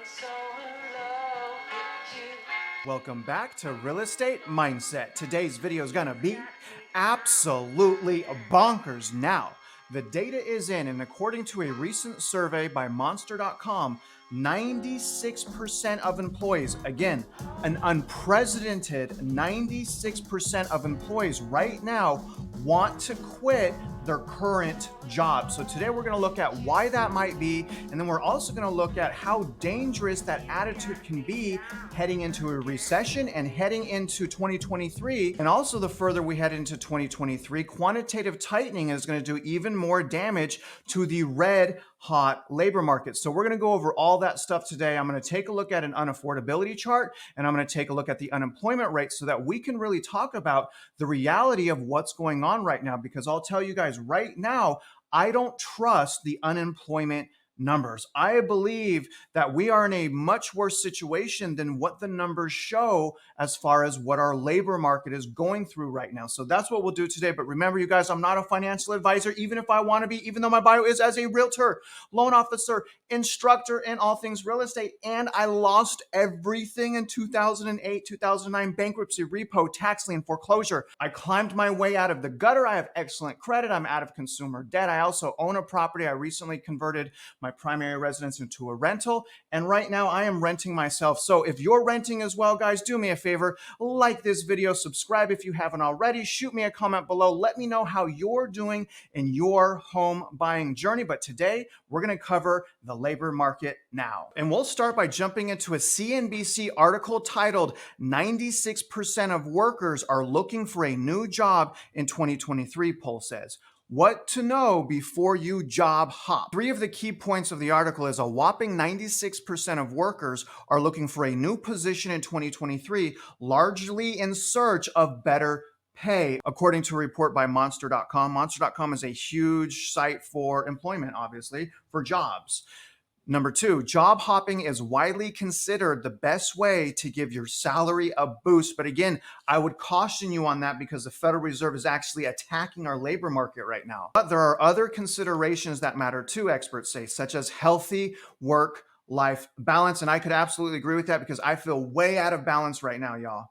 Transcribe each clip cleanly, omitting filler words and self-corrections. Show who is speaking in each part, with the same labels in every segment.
Speaker 1: so in love with you.
Speaker 2: Welcome back to Real Estate Mindset. Today's video is gonna be absolutely bonkers. Now, the data is in, and according to a recent survey by Monster.com, 96% of employees, again, an unprecedented 96% of employees right now want to quit their current job. So today we're going to look at why that might be, and then we're also going to look at how dangerous that attitude can be heading into a recession and heading into 2023. And also, the further we head into 2023, quantitative tightening is going to do even more damage to the red hot labor market. So we're going to go over all that stuff today. I'm going to take a look at an unaffordability chart, and I'm going to take a look at the unemployment rate so that we can really talk about the reality of what's going on right now. Because I'll tell you guys right now, I don't trust the unemployment numbers. I believe that we are in a much worse situation than what the numbers show as far as what our labor market is going through right now. So that's what we'll do today. But remember, you guys, I'm not a financial advisor, even if I want to be, even though my bio is as a realtor, loan officer, instructor in all things real estate. And I lost everything in 2008, 2009, bankruptcy, repo, tax lien, foreclosure. I climbed my way out of the gutter. I have excellent credit. I'm out of consumer debt. I also own a property. I recently converted my primary residence into a rental, and right now I am renting myself. So if you're renting as well, guys, do me a favor, like this video, subscribe if you haven't already, shoot me a comment below, let me know how you're doing in your home buying journey. But today we're going to cover the labor market now, and we'll start by jumping into a CNBC article titled 96% of workers are looking for a new job in 2023, poll says. What to know before you job hop. Three of the key points of the article is a whopping 96% of workers are looking for a new position in 2023, largely in search of better pay, according to a report by Monster.com. Monster.com is a huge site for employment, obviously, for jobs. Number two, job hopping is widely considered the best way to give your salary a boost. But again, I would caution you on that because the Federal Reserve is actually attacking our labor market right now. But there are other considerations that matter too, experts say, such as healthy work-life balance. And I could absolutely agree with that because I feel way out of balance right now, y'all.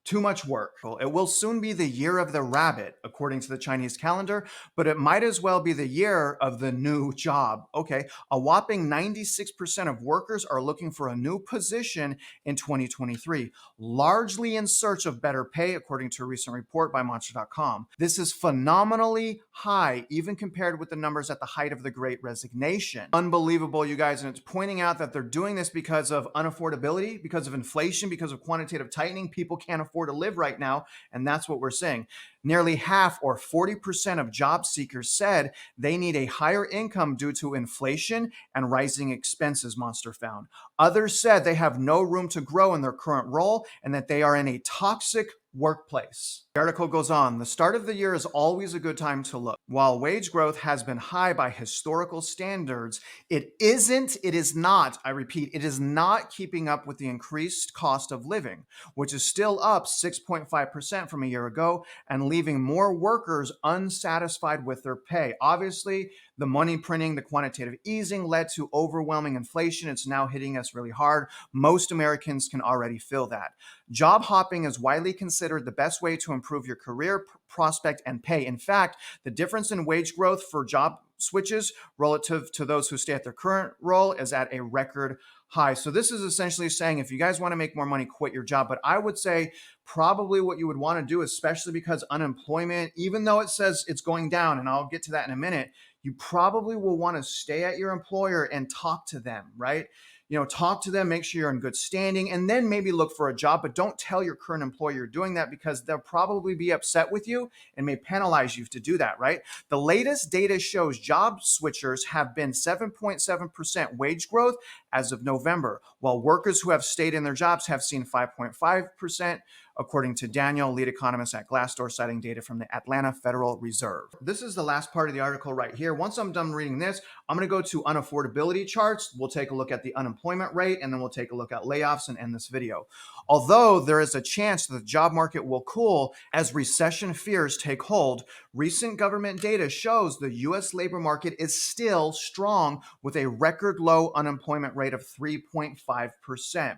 Speaker 2: Too much work. It will soon be the year of the rabbit, according to the Chinese calendar, but it might as well be the year of the new job. Okay, a whopping 96% of workers are looking for a new position in 2023, largely in search of better pay, according to a recent report by Monster.com. This is phenomenally high, even compared with the numbers at the height of the Great Resignation. Unbelievable, you guys, and it's pointing out that they're doing this because of unaffordability, because of inflation, because of quantitative tightening. People can't afford to live right now, and that's what we're seeing. Nearly half, or 40% of job seekers said they need a higher income due to inflation and rising expenses, Monster found. Others said they have no room to grow in their current role and that they are in a toxic workplace. The article goes on, the start of the year is always a good time to look. While wage growth has been high by historical standards, it is not, I repeat, it is not keeping up with the increased cost of living, which is still up 6.5% from a year ago and leaving more workers unsatisfied with their pay. Obviously, the money printing, the quantitative easing led to overwhelming inflation. It's now hitting us really hard. Most Americans can already feel that. Job hopping is widely considered the best way to improve your career prospect and pay. In fact, the difference in wage growth for job switches relative to those who stay at their current role is at a record high. So this is essentially saying if you guys want to make more money, quit your job. But I would say probably what you would want to do, especially because unemployment, even though it says it's going down, and I'll get to that in a minute, you probably will want to stay at your employer and talk to them, right? Talk to them, make sure you're in good standing, and then maybe look for a job. But don't tell your current employer you're doing that because they'll probably be upset with you and may penalize you to do that, right? The latest data shows job switchers have been 7.7% wage growth as of November, while workers who have stayed in their jobs have seen 5.5%, according to Daniel, lead economist at Glassdoor, citing data from the Atlanta Federal Reserve. This is the last part of the article right here. Once I'm done reading this, I'm going to go to unaffordability charts. We'll take a look at the unemployment unemployment rate, and then we'll take a look at layoffs and end this video. Although there is a chance that the job market will cool as recession fears take hold, recent government data shows the U.S. labor market is still strong with a record low unemployment rate of 3.5%.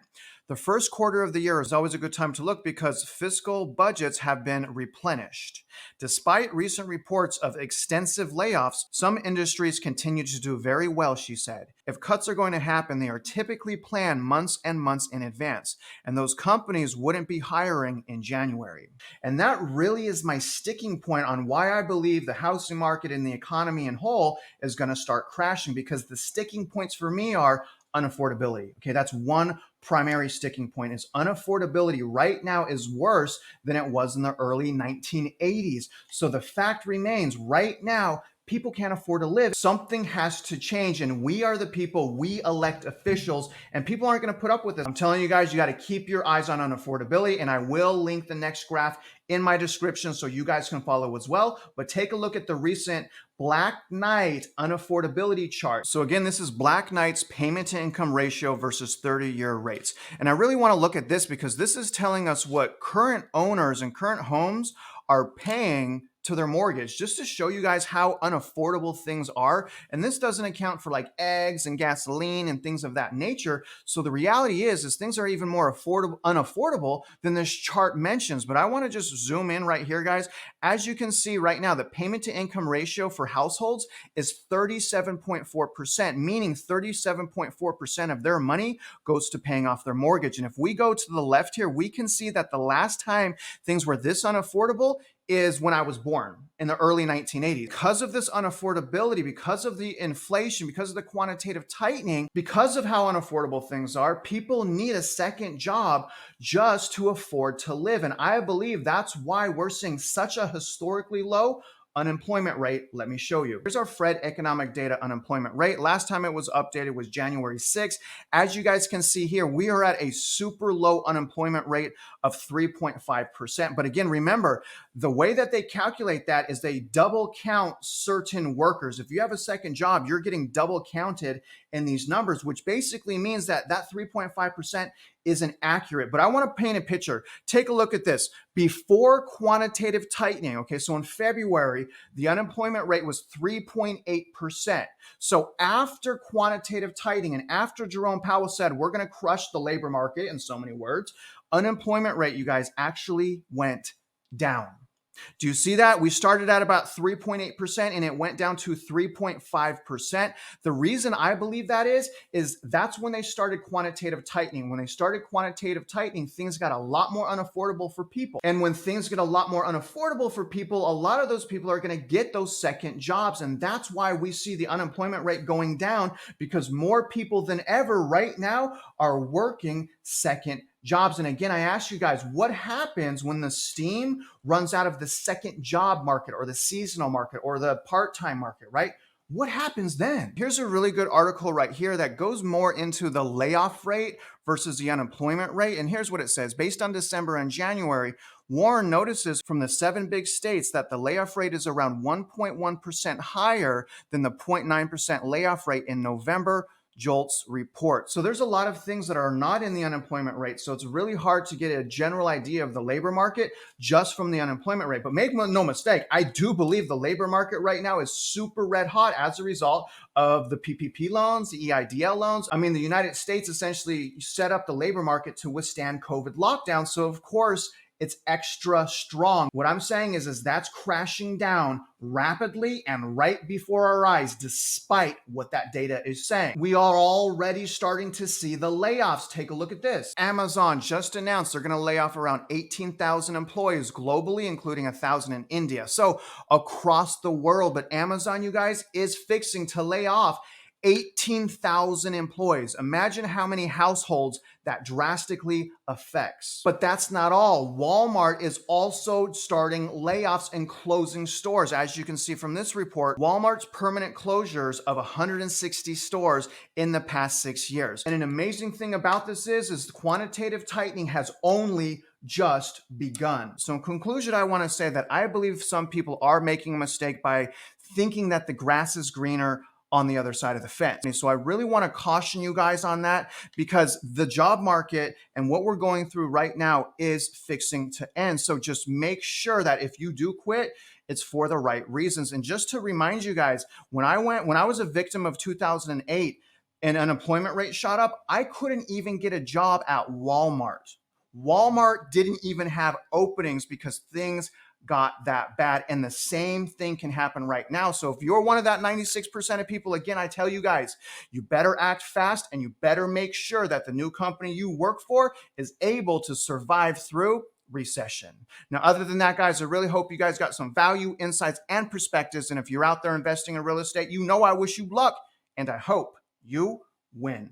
Speaker 2: The first quarter of the year is always a good time to look because fiscal budgets have been replenished. Despite recent reports of extensive layoffs, some industries continue to do very well, she said. If cuts are going to happen, they are typically planned months and months in advance, and those companies wouldn't be hiring in January. And that really is my sticking point on why I believe the housing market and the economy in whole is going to start crashing, because the sticking points for me are unaffordability. Okay, that's one primary sticking point. Is unaffordability right now is worse than it was in the early 1980s. So the fact remains, right now, people can't afford to live. Something has to change, and we are the people, we elect officials, and people aren't going to put up with this. I'm telling you guys, you got to keep your eyes on unaffordability, and I will link the next graph in my description so you guys can follow as well. But take a look at the recent Black Knight unaffordability chart. So again, this is Black Knight's payment to income ratio versus 30-year rates. And I really want to look at this because this is telling us what current owners and current homes are paying to their mortgage, just to show you guys how unaffordable things are. And this doesn't account for like eggs and gasoline and things of that nature. So the reality is things are even more unaffordable than this chart mentions. But I want to just zoom in right here, guys. As you can see right now, the payment to income ratio for households is 37.4%, meaning 37.4% of their money goes to paying off their mortgage. And if we go to the left here, we can see that the last time things were this unaffordable is when I was born in the early 1980s. Because of this unaffordability, because of the inflation, because of the quantitative tightening, because of how unaffordable things are, people need a second job just to afford to live. And I believe that's why we're seeing such a historically low unemployment rate. Let me show you. Here's our Fred economic data unemployment rate. Last time it was updated was January 6th. As you guys can see here, we are at a super low unemployment rate of 3.5%. But again, remember, the way that they calculate that is they double count certain workers. If you have a second job, you're getting double counted in these numbers, which basically means that that 3.5% isn't accurate. But I want to paint a picture. Take a look at this. Before quantitative tightening, okay, so in February, the unemployment rate was 3.8%. So after quantitative tightening and after Jerome Powell said, we're going to crush the labor market in so many words, unemployment rate, you guys, actually went down. Do you see that? We started at about 3.8% and it went down to 3.5%. The reason I believe that is that's when they started quantitative tightening. When they started quantitative tightening, things got a lot more unaffordable for people. And when things get a lot more unaffordable for people, a lot of those people are going to get those second jobs. And that's why we see the unemployment rate going down, because more people than ever right now are working second jobs. And again, I ask you guys, what happens when the steam runs out of the second job market or the seasonal market or the part-time market, right? What happens then? Here's a really good article right here that goes more into the layoff rate versus the unemployment rate. And here's what it says. Based on December and January, Warren notices from the 7 big states that the layoff rate is around 1.1% higher than the 0.9% layoff rate in November, JOLTS report. So there's a lot of things that are not in the unemployment rate. So it's really hard to get a general idea of the labor market just from the unemployment rate. But make no mistake, I do believe the labor market right now is super red hot as a result of the PPP loans, the EIDL loans. I mean, the United States essentially set up the labor market to withstand COVID lockdown. So of course, it's extra strong. What I'm saying is that's crashing down rapidly and right before our eyes, despite what that data is saying. We are already starting to see the layoffs. Take a look at this. Amazon just announced they're going to lay off around 18,000 employees globally, including 1,000 in India. So across the world, but Amazon, you guys, is fixing to lay off 18,000 employees. Imagine how many households that drastically affects. But that's not all. Walmart is also starting layoffs and closing stores. As you can see from this report, Walmart's permanent closures of 160 stores in the past 6 years. And an amazing thing about this is quantitative tightening has only just begun. So in conclusion, I want to say that I believe some people are making a mistake by thinking that the grass is greener on the other side of the fence. So I really want to caution you guys on that, because the job market and what we're going through right now is fixing to end. So just make sure that if you do quit, it's for the right reasons. And just to remind you guys, when I was a victim of 2008 and unemployment rate shot up, I couldn't even get a job at Walmart. Walmart didn't even have openings because things got that bad. And the same thing can happen right now. So if you're one of that 96% of people, again, I tell you guys, you better act fast and you better make sure that the new company you work for is able to survive through recession. Now, other than that, guys, I really hope you guys got some value, insights, and perspectives. And if you're out there investing in real estate, you know I wish you luck and I hope you win.